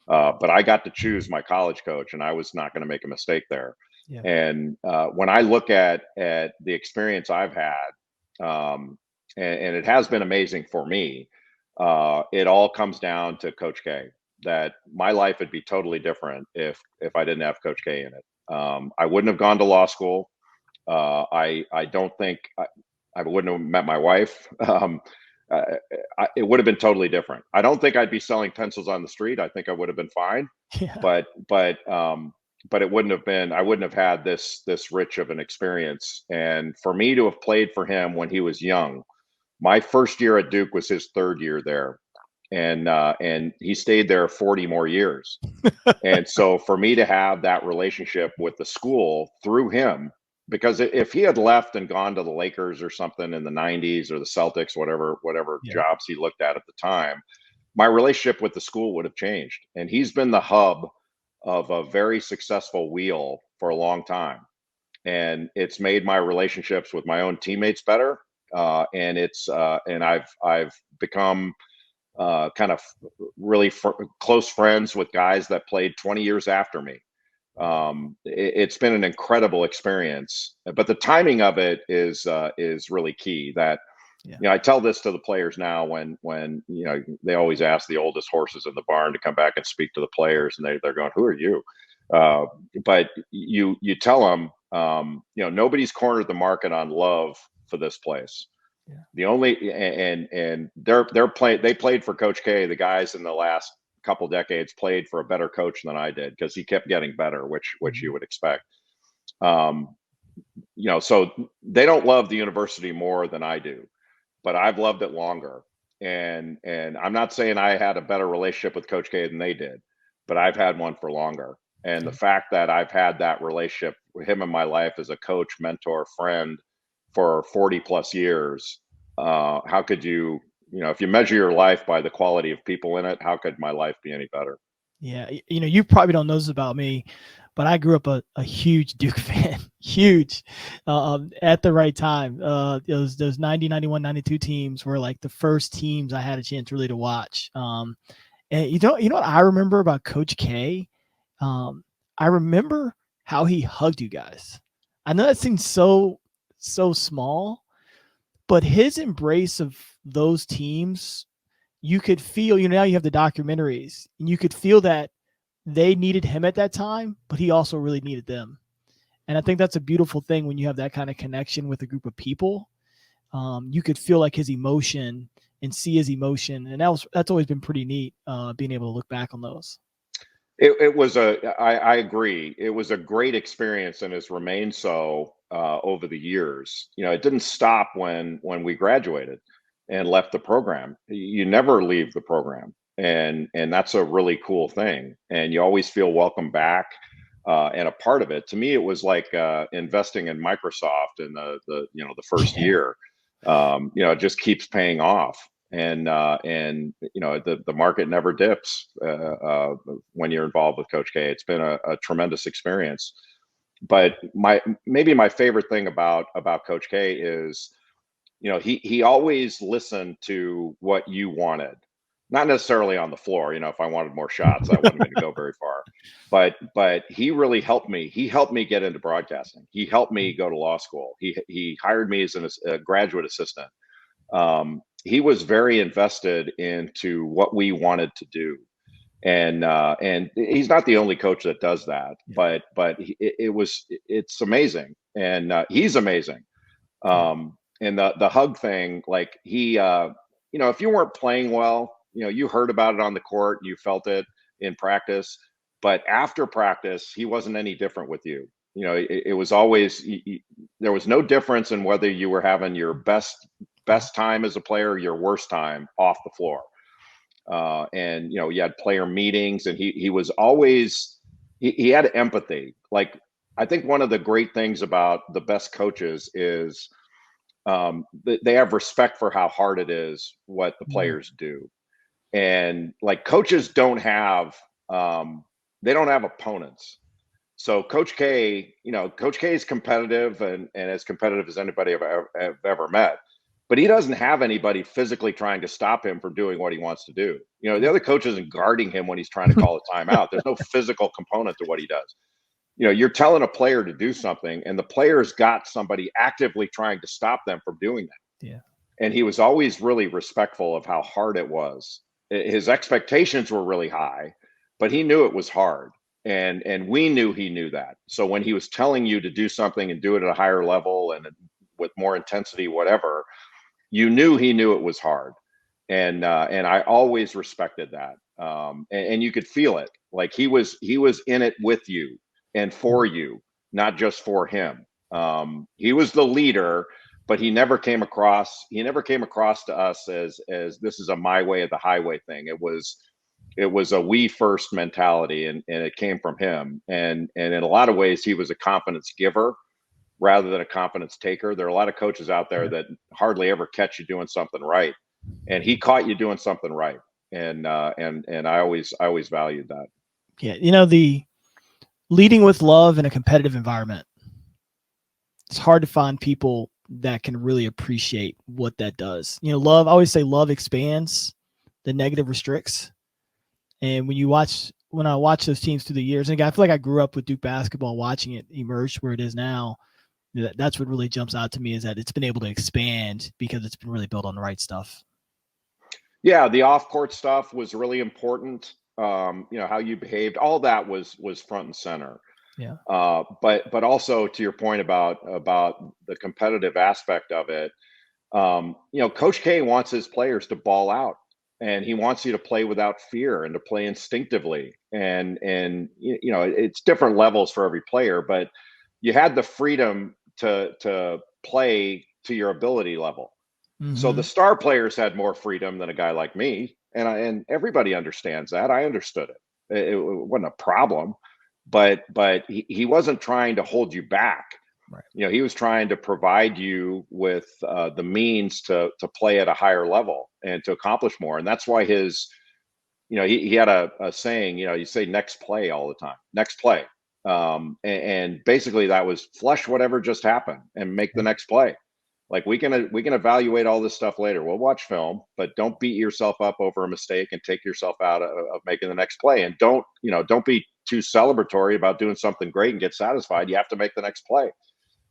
But I got to choose my college coach, and I was not going to make a mistake there. Yeah. And when I look at the experience I've had, and it has been amazing for me, it all comes down to Coach K. That my life would be totally different if I didn't have Coach K in it. I wouldn't have gone to law school. I don't think I wouldn't have met my wife. It would have been totally different. I don't think I'd be selling pencils on the street. I think I would have been fine. Yeah. But it wouldn't have been. I wouldn't have had this rich of an experience. And for me to have played for him when he was young, my first year at Duke was his third year there, and he stayed there 40 more years. And so for me to have that relationship with the school through him, because if he had left and gone to the Lakers or something in the 90s or the Celtics, whatever yeah. jobs he looked at the time, my relationship with the school would have changed. And he's been the hub of a very successful wheel for a long time. And it's made my relationships with my own teammates better. And I've become kind of really close friends with guys that played 20 years after me. It's been an incredible experience, but the timing of it is really key. That I tell this to the players now when they always ask the oldest horses in the barn to come back and speak to the players, and they're going, "Who are you?" But you tell them, nobody's cornered the market on love for this place. Yeah. The only and they played for Coach K. The guys in the last couple decades played for a better coach than I did, because he kept getting better, which you would expect. So they don't love the university more than I do, but I've loved it longer. And I'm not saying I had a better relationship with Coach K than they did, but I've had one for longer. And the fact that I've had that relationship with him in my life as a coach, mentor, friend for 40 plus years, how could you, if you measure your life by the quality of people in it, how could my life be any better? Yeah. You probably don't know this about me, but I grew up a huge Duke fan, huge, at the right time. Those 90, 91, 92 teams were like the first teams I had a chance really to watch. And you know what I remember about Coach K? I remember how he hugged you guys. I know that seems so small, but his embrace of those teams, you could feel, now you have the documentaries, and you could feel that they needed him at that time, but he also really needed them. And I think that's a beautiful thing when you have that kind of connection with a group of people. You could feel like his emotion and see his emotion. And that's always been pretty neat, being able to look back on those. It was I agree. It was a great experience and has remained so over the years. It didn't stop when we graduated and left the program. You never leave the program, and that's a really cool thing. And you always feel welcome back and a part of it. To me, it was like investing in Microsoft in the first Yeah. year. It just keeps paying off. And the market never dips when you're involved with Coach K. It's been a tremendous experience. But maybe my favorite thing about Coach K is, he always listened to what you wanted, not necessarily on the floor. If I wanted more shots, I wasn't going to go very far. But he really helped me. He helped me get into broadcasting. He helped me go to law school. He hired me as a graduate assistant. He was very invested into what we wanted to do, and he's not the only coach that does that. But it's amazing, and he's amazing. And the hug thing, like if you weren't playing well, you heard about it on the court, you felt it in practice, but after practice, he wasn't any different with you. It was always there was no difference in whether you were having your best time as a player or your worst time off the floor. And you had player meetings, and he was always he had empathy. Like, I think one of the great things about the best coaches is they have respect for how hard it is what the players do. And like, coaches don't have they don't have opponents. So Coach K is competitive and as competitive as anybody I've ever met, but he doesn't have anybody physically trying to stop him from doing what he wants to do. The other coach isn't guarding him when he's trying to call a timeout. There's no physical component to what he does. You're telling a player to do something, and the player's got somebody actively trying to stop them from doing that. Yeah. And he was always really respectful of how hard it was. His expectations were really high, but he knew it was hard. And we knew he knew that. So when he was telling you to do something and do it at a higher level and with more intensity, whatever, you knew he knew it was hard. And I always respected that. And you could feel it. Like, he was in it with you and for you, not just for him. He was the leader, but he never came across to us as this is a my way or the highway thing. It was a we first mentality, and it came from him. And in a lot of ways, he was a confidence giver rather than a confidence taker. There are a lot of coaches out there that hardly ever catch you doing something right, and he caught you doing something right. And I always valued that. Yeah, the leading with love in a competitive environment. It's hard to find people that can really appreciate what that does. Love, I always say love expands, the negative restricts. And when I watch those teams through the years, and again, I feel like I grew up with Duke basketball, watching it emerge where it is now. That's what really jumps out to me, is that it's been able to expand because it's been really built on the right stuff. Yeah, the off-court stuff was really important. How you behaved, all that was front and center. Yeah. But also, to your point about the competitive aspect of it, Coach K wants his players to ball out, and he wants you to play without fear and to play instinctively. And it's different levels for every player, but you had the freedom to play to your ability level. Mm-hmm. So the star players had more freedom than a guy like me, and everybody understands that. I understood it. It wasn't a problem, but he wasn't trying to hold you back. Right. He was trying to provide you with the means to play at a higher level and to accomplish more. And that's why he had a saying, you say next play all the time, next play. And basically that was flush whatever just happened and make the next play. Like, we can evaluate all this stuff later. We'll watch film, but don't beat yourself up over a mistake and take yourself out of making the next play. And don't be too celebratory about doing something great and get satisfied. You have to make the next play.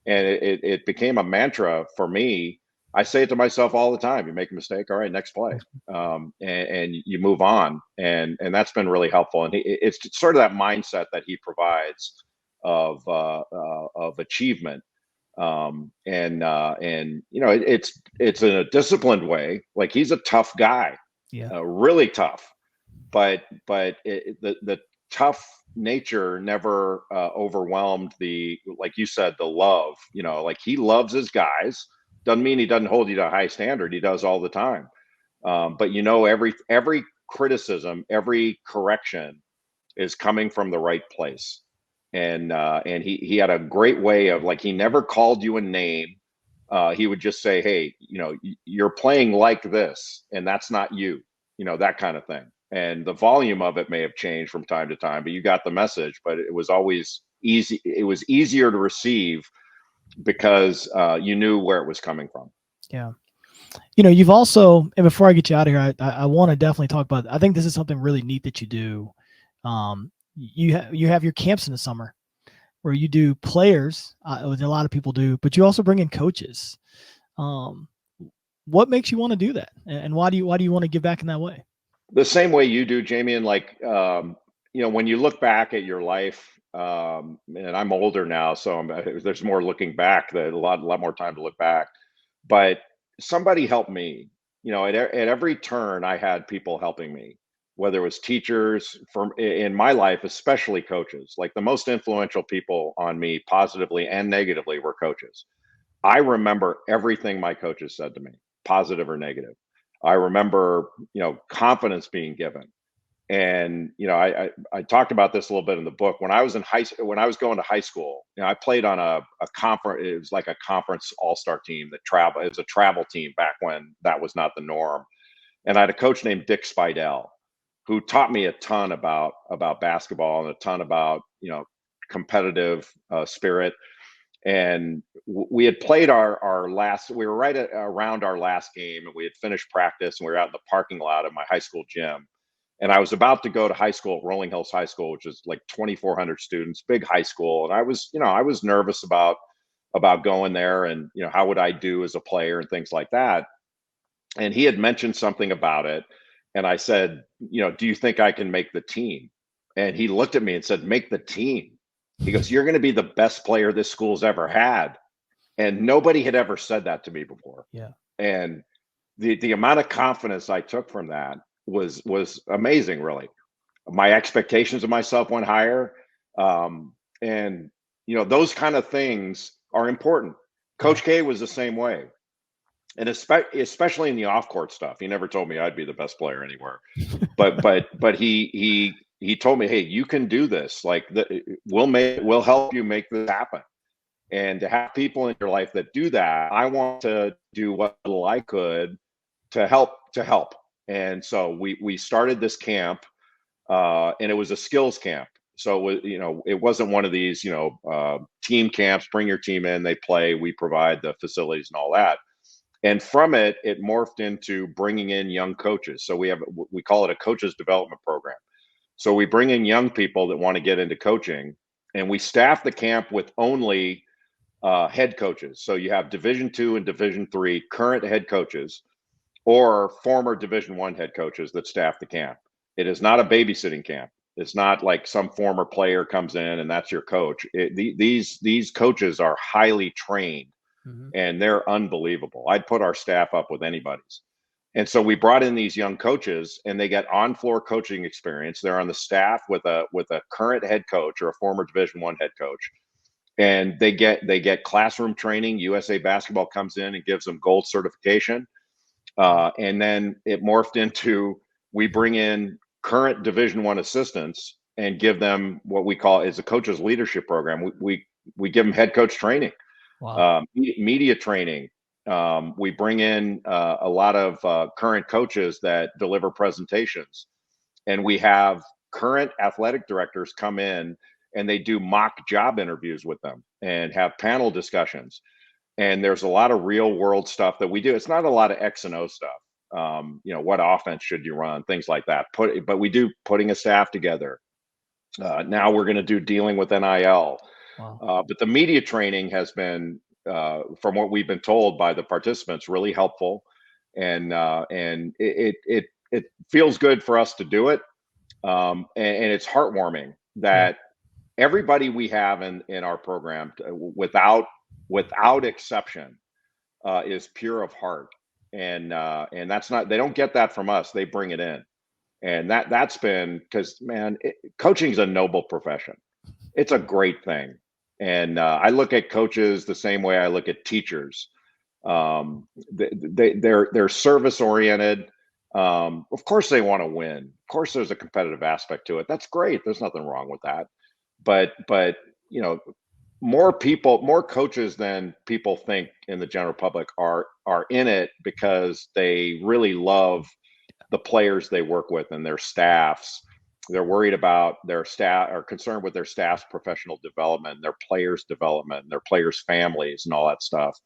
And it became a mantra for me. I say it to myself all the time. You make a mistake, all right, next play. And you move on. And that's been really helpful. And it's sort of that mindset that he provides of achievement. It's in a disciplined way. Like, he's a tough guy, really tough, but the tough nature never overwhelmed like you said, the love. Like he loves his guys. Doesn't mean he doesn't hold you to a high standard. He does all the time. But every criticism, every correction is coming from the right place. And he had a great way of, like, he never called you a name. He would just say, hey, you're playing like this, and that's not you, that kind of thing. And the volume of it may have changed from time to time, but you got the message. But it was always easy. It was easier to receive because you knew where it was coming from. Yeah. You've also, and before I get you out of here, I want to definitely talk about, I think this is something really neat that you do. You have your camps in the summer where you do players, which a lot of people do, but you also bring in coaches. What makes you want to do that, and why do you want to give back in that way? The same way you do, Jamion. Like, when you look back at your life, and I'm older now, so there's more looking back. A lot more time to look back. But somebody helped me. At every turn, I had people helping me, whether it was teachers in my life, especially coaches. Like, the most influential people on me, positively and negatively, were coaches. I remember everything my coaches said to me, positive or negative. I remember, confidence being given. And, I talked about this a little bit in the book. When I was going to high school, I played on a conference. It was like a conference all-star team that travel. It was a travel team back when that was not the norm. And I had a coach named Dick Spidell, who taught me a ton about basketball and a ton about, competitive spirit. And we had played our last, we were right around our last game, and we had finished practice, and we were out in the parking lot of my high school gym. And I was about to go to high school at Rolling Hills High School, which is like 2,400 students, big high school. And I was nervous about going there, and, how would I do as a player and things like that. And he had mentioned something about it. And I said, do you think I can make the team? And he looked at me and said, make the team. He goes, you're going to be the best player this school's ever had. And nobody had ever said that to me before. Yeah. And the amount of confidence I took from that was amazing, really. My expectations of myself went higher. And, those kind of things are important. Coach K was the same way. And especially in the off-court stuff. He never told me I'd be the best player anywhere. But he told me, hey, you can do this. Like, we'll help you make this happen. And to have people in your life that do that, I want to do what little I could to help. And so we started this camp, and it was a skills camp. So it wasn't one of these, team camps, bring your team in, they play, we provide the facilities and all that. And from it morphed into bringing in young coaches. So we call it a coaches development program. So we bring in young people that want to get into coaching, and we staff the camp with only head coaches. So you have Division II and Division III current head coaches, or former Division I head coaches that staff the camp. It is not a babysitting camp. It's not like some former player comes in and that's your coach. These coaches are highly trained. Mm-hmm. And they're unbelievable. I'd put our staff up with anybody's. And so we brought in these young coaches, and they get on-floor coaching experience. They're on the staff with a current head coach or a former Division I head coach. And they get classroom training. USA Basketball comes in and gives them gold certification. And then it morphed into, we bring in current Division I assistants and give them what we call is a coach's leadership program. We give them head coach training. Wow. Media training. We bring in a lot of current coaches that deliver presentations, and we have current athletic directors come in, and they do mock job interviews with them and have panel discussions. And there's a lot of real world stuff that we do. It's not a lot of X and O stuff. What offense should you run? Things like that. But we do putting a staff together. Now we're going to do dealing with NIL. Wow. But the media training has been, from what we've been told by the participants, really helpful, and it feels good for us to do it, and it's heartwarming that everybody we have in our program, without exception, is pure of heart, and that's not, they don't get that from us. They bring it in. And that's been because, man, coaching is a noble profession. It's a great thing. And I look at coaches the same way I look at teachers. They're service oriented. Of course they want to win. Of course there's a competitive aspect to it. That's great. There's nothing wrong with that. But more coaches than people think in the general public are in it because they really love the players they work with and their staffs. They're worried about their staff, are concerned with their staff's professional development, their players' development, their players' families, and all that stuff.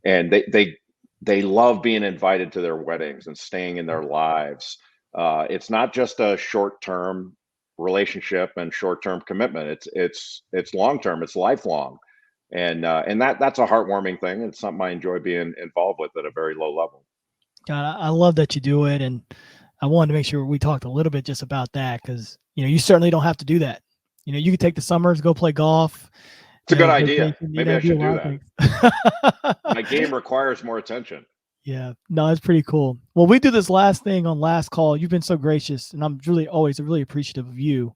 And they love being invited to their weddings and staying in their lives. It's not just a short-term relationship and short-term commitment. It's long-term. It's lifelong, and that's a heartwarming thing. It's something I enjoy being involved with at a very low level. God, I love that you do it, and I wanted to make sure we talked a little bit just about that because you certainly don't have to do that. You could take the summers, go play golf. It's a good idea. Maybe I should do that. My game requires more attention. Yeah, no, it's pretty cool. Well, we do this last thing on Last Call. You've been so gracious, and I'm always really appreciative of you.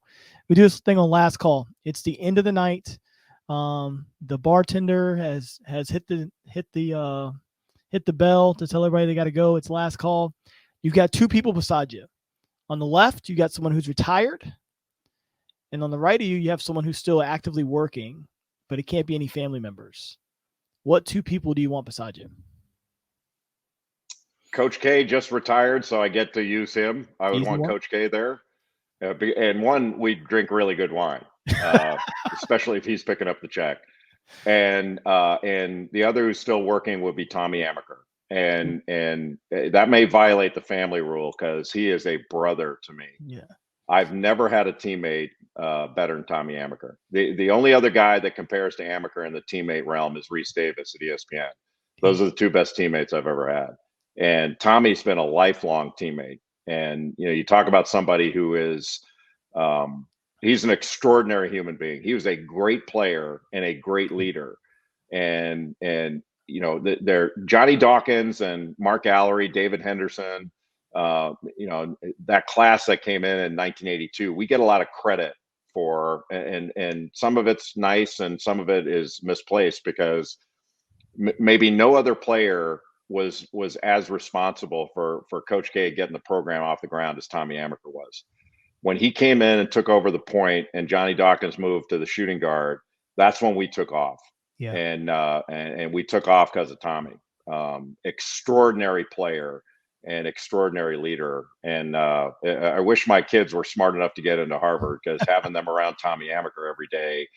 We do this thing on Last Call. It's the end of the night. The bartender has hit the bell to tell everybody they got to go. It's last call. You've got two people beside you. On the left, you got someone who's retired. And on the right of you, you have someone who's still actively working, but it can't be any family members. What two people do you want beside you? Coach K just retired, so I get to use him. I would want Coach K there. And one, we drink really good wine, especially if he's picking up the check. And the other who's still working would be Tommy Amaker. And that may violate the family rule because he is a brother to me. Yeah, I've never had a teammate better than Tommy Amaker. The only other guy that compares to Amaker in the teammate realm is Reese Davis at ESPN. Those are the two best teammates I've ever had. And Tommy's been a lifelong teammate. And you talk about somebody who is he's an extraordinary human being. He was a great player and a great leader. And they're Johnny Dawkins and Mark Allery, David Henderson, that class that came in 1982, we get a lot of credit for, and some of it's nice and some of it is misplaced because maybe no other player was as responsible for Coach K getting the program off the ground as Tommy Amaker was. When he came in and took over the point and Johnny Dawkins moved to the shooting guard, that's when we took off. Yeah. And we took off because of Tommy. Extraordinary player and extraordinary leader. And I wish my kids were smart enough to get into Harvard because having them around Tommy Amaker every day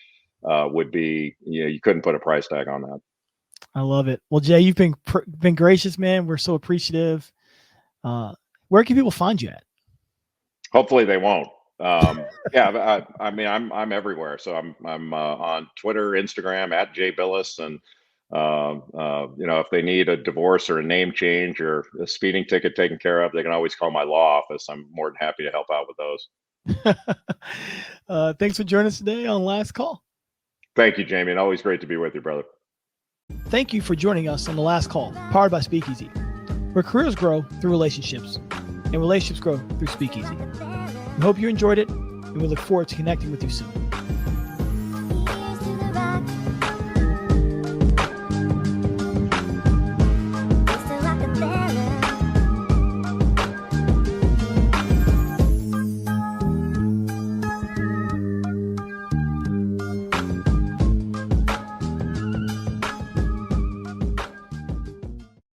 would be, you couldn't put a price tag on that. I love it. Well, Jay, you've been gracious, man. We're so appreciative. Where can people find you at? Hopefully they won't. Yeah, I mean, I'm everywhere. So I'm on Twitter, Instagram at Jay Bilas, and if they need a divorce or a name change or a speeding ticket taken care of, they can always call my law office. I'm more than happy to help out with those. Thanks for joining us today on Last Call. Thank you, Jamion. Always great to be with you, brother. Thank you for joining us on The Last Call, powered by Speakeasy, where careers grow through relationships and relationships grow through Speakeasy. We hope you enjoyed it, and we look forward to connecting with you soon.